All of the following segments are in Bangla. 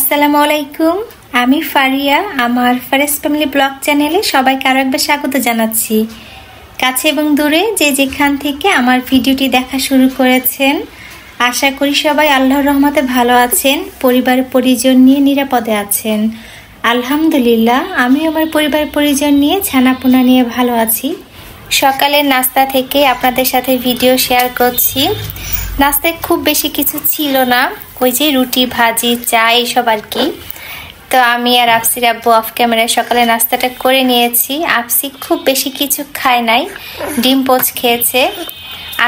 আসসালামু আলাইকুম। আমি ফারিয়া। আমার ফারেস ফ্যামিলি ব্লগ চ্যানেলে সবাইকে আরও একবার স্বাগত জানাচ্ছি। কাছে এবং দূরে যে যেখান থেকে আমার ভিডিওটি দেখা শুরু করেছেন, আশা করি সবাই আল্লাহর রহমতে ভালো আছেন, পরিবার পরিজন নিয়ে নিরাপদে আছেন। আলহামদুলিল্লাহ, আমি আমার পরিবার পরিজন নিয়ে ছানাপোনা নিয়ে ভালো আছি। সকালের নাস্তা থেকে আপনাদের সাথে ভিডিও শেয়ার করছি। নাস্তায় খুব বেশি কিছু ছিল না, ওই যে রুটি ভাজি চা এইসব আর কি। তো আমি আর আফসির আব্বু অফ ক্যামেরায় সকালে নাস্তাটা করে নিয়েছি। আফসি খুব বেশি কিছু খায় নাই, ডিম পোচ খেয়েছে।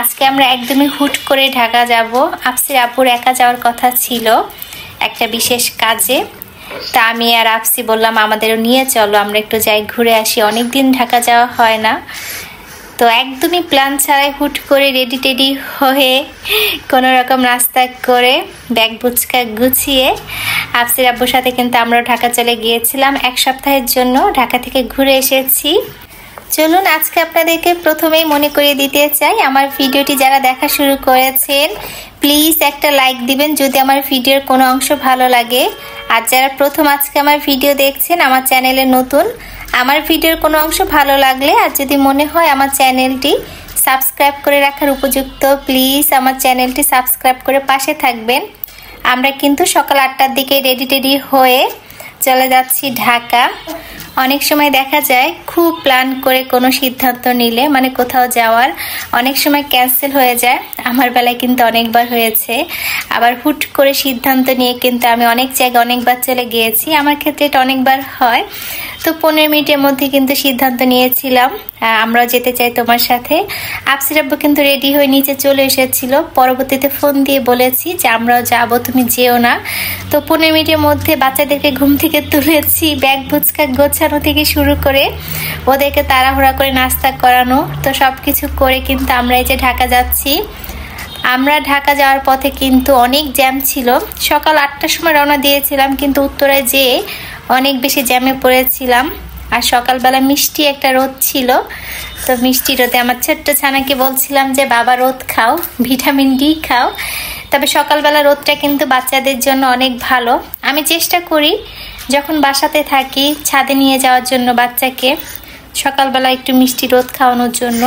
আজকে আমরা একদমই হুট করে ঢাকা যাব। আফসির আব্বুর একা যাওয়ার কথা ছিল একটা বিশেষ কাজে। তা আমি আর আফসি বললাম আমাদেরও নিয়ে চলো, আমরা একটু যাই ঘুরে আসি, অনেক দিন ঢাকা যাওয়া হয় না। তো একদমই প্ল্যান ছাড়াই হুট করে রেডি টেডি হয়ে কোনো রকম নাস্তা করে ব্যাগ বুচকা গুছিয়ে আফসির আব্বুর সাথে কিন্তু আমরাও ঢাকা চলে গিয়েছিলাম। এক সপ্তাহের জন্য ঢাকা থেকে ঘুরে এসেছি। চলুন আজকে আপনাদেরকে প্রথমেই মনে করিয়ে দিতে চাই, আমার ভিডিওটি যারা দেখা শুরু করেছেন প্লিজ একটা লাইক দিবেন যদি আমার ভিডিওর কোনো অংশ ভালো লাগে। আর যারা প্রথম আজকে আমার ভিডিও দেখছেন, আমার চ্যানেলে নতুন, আমার ভিডিওর কোনো অংশ ভালো লাগলে আর যদি মনে হয় আমার চ্যানেলটি সাবস্ক্রাইব করে রাখার উপযুক্ত, প্লিজ আমার চ্যানেলটি সাবস্ক্রাইব করে পাশে থাকবেন। আমরা কিন্তু সকাল 8টার দিকে রেডি টেডি হয়ে চলে যাচ্ছি ঢাকা। অনেক সময় দেখা যায় খুব প্ল্যান করে কোনো সিদ্ধান্ত নিলে মানে কোথাও যাওয়ার অনেক সময় ক্যান্সেল হয়ে যায়। আমার বেলায় কিন্তু অনেকবার হয়েছে। আবার হুট করে সিদ্ধান্ত নিয়ে কিন্তু আমি অনেক জায়গায় অনেকবার চলে গিয়েছি। আমার ক্ষেত্রে এটা অনেকবার হয়। তো 15 মিনিটের মধ্যে কিন্তু সিদ্ধান্ত নিয়েছিলাম আমরাও যেতে চাই তোমার সাথে। আফসির আব্বু কিন্তু রেডি হয়ে নিচে চলে এসেছিল। পরবর্তীতে ফোন দিয়ে বলেছি যে আমরাও যাবো, তুমি যেও না। তো 15 মিনিটের মধ্যে বাচ্চাদেরকে ঘুম থেকে তুলেছি, ব্যাগ বুচকা গোছানো থেকে শুরু করে ওদেরকে তাড়াহুড়া করে নাস্তা করানো, তো সব কিছু করে কিন্তু আমরা এই যে ঢাকা যাচ্ছি। আমরা ঢাকা যাওয়ার পথে কিন্তু অনেক জ্যাম ছিল। সকাল 8টার সময় রওনা দিয়েছিলাম, কিন্তু উত্তরায় যেয়ে অনেক বেশি জ্যামে পড়েছিলাম। আর সকালবেলা মিষ্টি একটা রোদ ছিল, তো মিষ্টি রোদে আমার ছোট্ট ছানাকে বলছিলাম যে বাবা রোদ খাও, ভিটামিন ডি খাও। তবে সকালবেলা রোদটা কিন্তু বাচ্চাদের জন্য অনেক ভালো। আমি চেষ্টা করি যখন বাসাতে থাকি ছাদে নিয়ে যাওয়ার জন্য বাচ্চাকে, সকালবেলা একটু মিষ্টি রোদ খাওয়ানোর জন্য।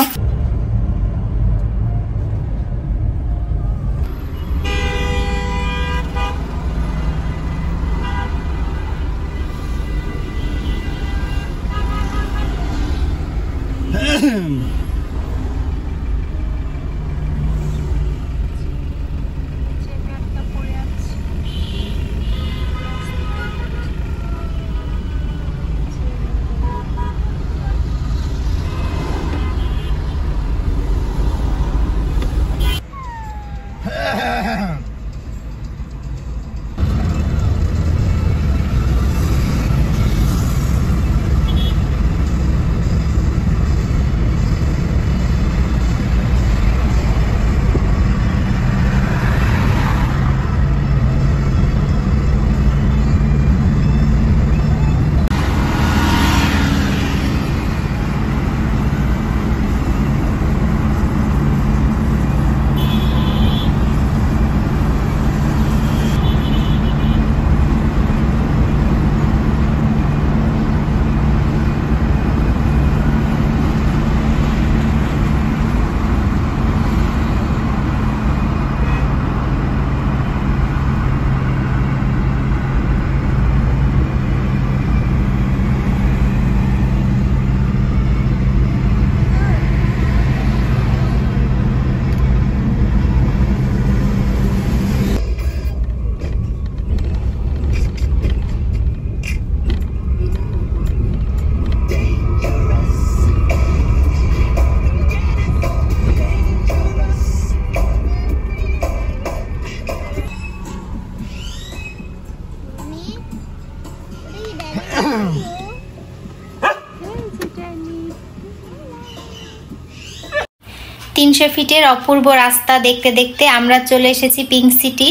তিনশো ফিটের অপূর্ব রাস্তা দেখতে দেখতে আমরা চলে এসেছি পিঙ্ক সিটি,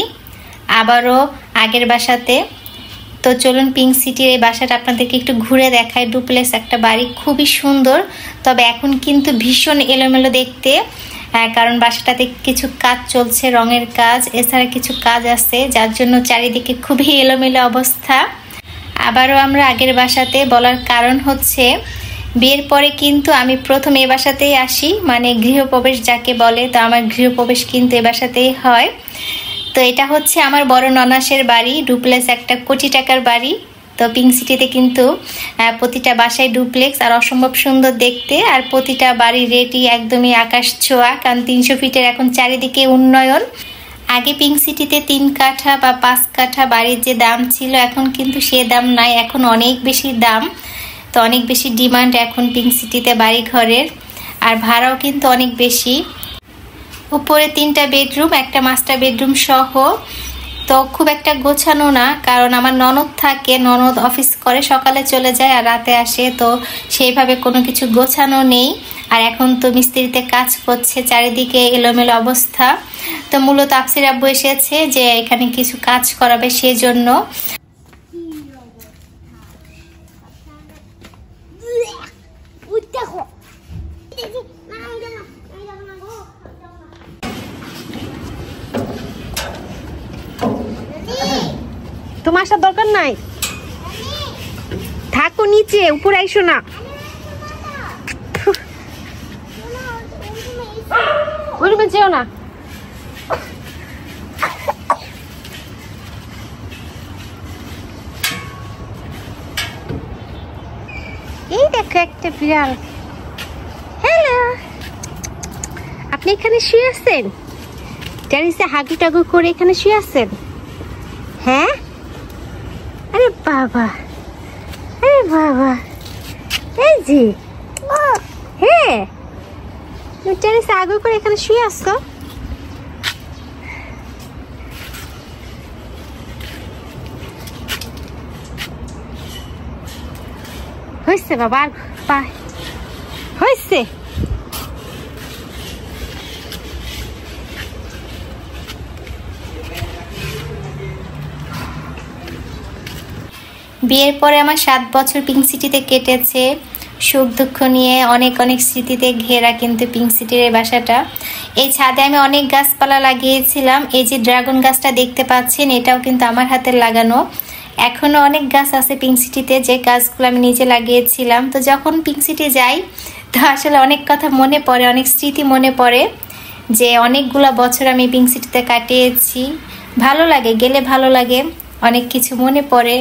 আবারও আগের বাসাতে। তো চলুন পিঙ্ক সিটির এই বাসাটা আপনাদেরকে একটু ঘুরে দেখাই। ডুপ্লেক্স একটা বাড়ি, খুবই সুন্দর, তবে এখন কিন্তু ভীষণ এলোমেলো দেখতে। কারণ বাসাটাতে কিছু কাজ চলছে, রঙের কাজ, এছাড়া কিছু কাজ আছে, যার জন্য চারিদিকে খুবই এলোমেলো অবস্থা। আবারও আমরা আগের বাসাতে বলার কারণ হচ্ছে বিয়ের পরে কিন্তু আমি প্রথম এ বাসাতেই আসি, মানে গৃহপ্রবেশ যাকে বলে। তো আমার গৃহপ্রবেশ কিন্তু এ বাসাতেই হয়। তো এটা হচ্ছে আমার বড় ননাসের বাড়ি, ডুপ্লেক্স, একটা কোটি টাকার বাড়ি। তো পিঙ্ক সিটিতে কিন্তু প্রতিটা বাসায় ডুপ্লেক্স, আর অসম্ভব সুন্দর দেখতে। আর প্রতিটা বাড়ির রেটই একদমই আকাশ ছোঁয়া, কারণ 300 ফিটের এখন চারিদিকে উন্নয়ন। আগে পিঙ্ক সিটিতে 3 কাঠা বা 5 কাঠা বাড়ির যে দাম ছিল, এখন কিন্তু সে দাম নাই, এখন অনেক বেশি দাম। তো অনেক বেশি ডিমান্ড এখন পিঙ্ক সিটিতে বাড়ি ঘরের, আর ভাড়াও কিন্তু অনেক বেশি। উপরে 3টা বেডরুম, একটা মাস্টার বেডরুম সহ। তো খুব একটা গোছানো না, কারণ আমার ননদ থাকে, ননদ অফিস করে, সকালে চলে যায় আর রাতে আসে। তো সেইভাবে কোনো কিছু গোছানো নেই। আর এখন তো মিস্ত্রিতে কাজ করছে, চারিদিকে এলোমেলো অবস্থা। তো মূলত আফসির আব্বু এসেছে যে এখানে কিছু কাজ করাবে, সেজন্য। তোমার আসার দরকার নাই, থাকো নিচে, উপরে আইসো না। ওই রুমে যেও না। এই দেখো একটা বিড়াল। হ্যালো, আপনি এখানে শুয়ে আছেন? টেরিসে হাগু টাগু করে এখানে শুয়ে আছেন? হ্যাঁ, আরে বাবা, আরে বাবা, এই জি, হ্যাঁ, তুমি টেরিসে হাগু করে এখানে শুয়ে আসছো? হয়েছে বাবা, আর হয়েছে। বিয়ের পরে আমার 7 বছর পিঙ্ক সিটিতে কেটেছে, সুখ দুঃখ নিয়ে অনেক অনেক স্মৃতিতে ঘেরা কিন্তু পিঙ্ক সিটির এই বাসাটা। এই ছাদে আমি অনেক গাছপালা লাগিয়েছিলাম। এই যে ড্রাগন গাছটা দেখতে পাচ্ছেন, এটাও কিন্তু আমার হাতের লাগানো। এখনও অনেক গাছ আছে পিঙ্ক সিটিতে, যে গাছগুলো আমি নিজে লাগিয়েছিলাম। তো যখন পিঙ্ক সিটি যাই, তো আসলে অনেক কথা মনে পড়ে, অনেক স্মৃতি মনে পড়ে, যে অনেকগুলো বছর আমি পিঙ্ক সিটিতে কাটিয়েছি। ভালো লাগে, গেলে ভালো লাগে, অনেক কিছু মনে পড়ে।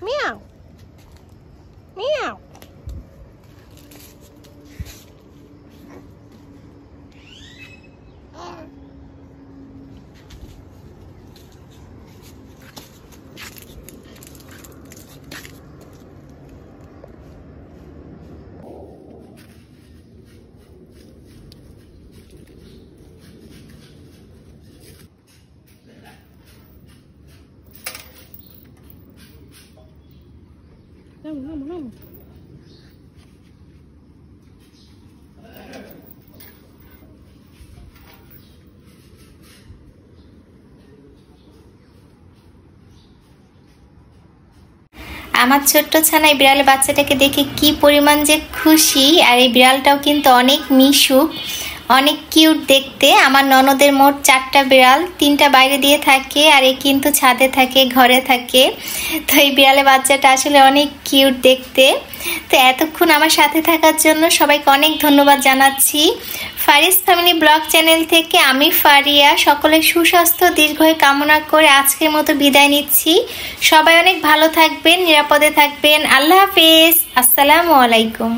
Meow. Meow. No. আমার ছোট্ট ছানা এই বিড়ালের বাচ্চাটাকে দেখে কি পরিমাণ যে খুশি। আর এই বিড়ালটাও কিন্তু অনেক মিশুক, অনেক কিউট দেখতে। আমার ননদের মোট 4টা বিড়াল, 3টা বাইরে দিয়ে থাকে আর এই কিন্তু ছাদে থাকে, ঘরে থাকে। তো এই বিড়ালের বাচ্চাটা আসলে অনেক কিউট দেখতে। তো এতক্ষণ আমার সাথে থাকার জন্য সবাইকে অনেক ধন্যবাদ জানাচ্ছি। ফারিস ফ্যামিলি ব্লগ চ্যানেল থেকে আমি ফারিয়া সকলের সুস্বাস্থ্য দীর্ঘায়ু কামনা করে আজকের মতো বিদায় নিচ্ছি। সবাই অনেক ভালো থাকবেন, নিরাপদে থাকবেন। আল্লাহ হাফেজ। আসসালামু আলাইকুম।